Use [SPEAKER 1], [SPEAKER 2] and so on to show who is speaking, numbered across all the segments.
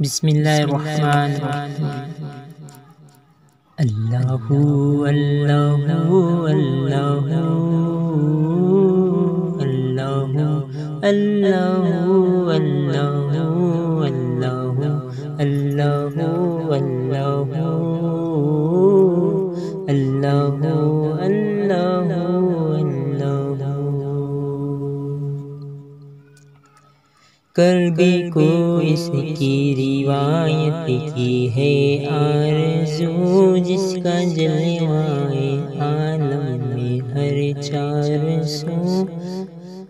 [SPEAKER 1] بسم اللہ الرحمن الرحیم۔ اللہ اللہ اللہ اللہ اللہ اللہ اللہ اللہ اللہ اللہ اللہ۔ کبھی کو اس کی روایت کی ہے آرزو، جس کا جلوہ عالم میں ہر چار سو،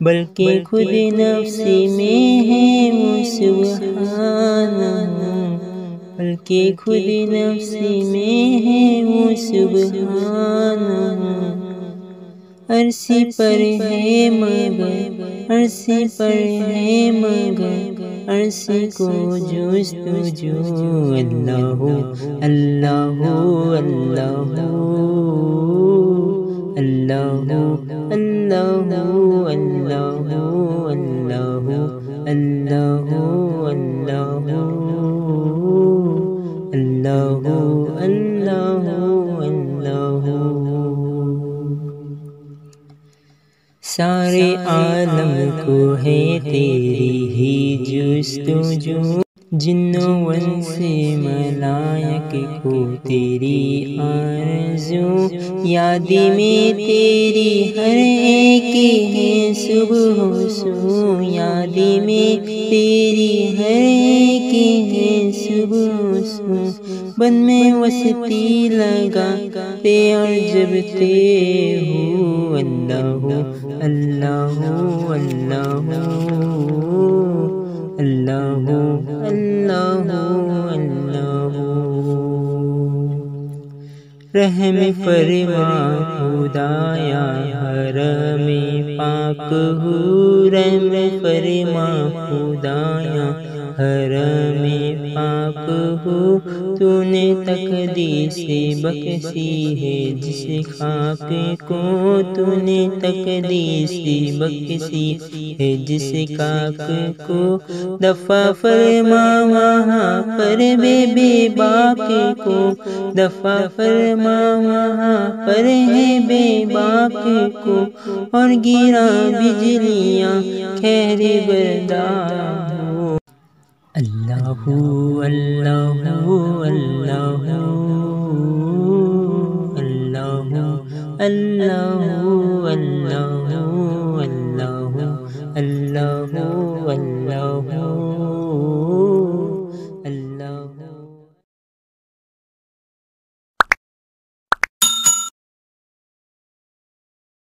[SPEAKER 1] بلکہ خود نفس میں ہے وہ سبحانہ، بلکہ خود نفس میں ہے وہ سبحانہ۔ عرش پر ہے مگر عرش پر ہے مگر عرش کو جستجو، اللہ اللہ اللہ اللہ اللہ اللہ اللہ اللہ اللہ اللہ اللہ۔ سارے عالم کو ہے تیری ہی جستجو، جن و انس سے ملائک کو تیری آرزو، یاد میں تیری ہر ایک ہے صبح و صو، یاد میں تیری ہر ایک ہے صبح و صو، بن میں وسطی لگاتے اور جبتے ہو، اللہ اللہ اللہ اللہ اللہ اللہ۔ رحم فرما خدایا حرم پاک ہو، رحم فرما خدایا حرم پاک ہو، تو نے تقدیس بخشی ہے جس خاک کو، تو نے تقدیس بخشی ہے جس خاک کو، دفع فرما وہاں پر بے باک کو، دفع فرما وہاں پر ہے بے باک کو، اور گرا بجلیاں خیر بردار ہو، اللہ اللہ اللہ اللہ اللہ۔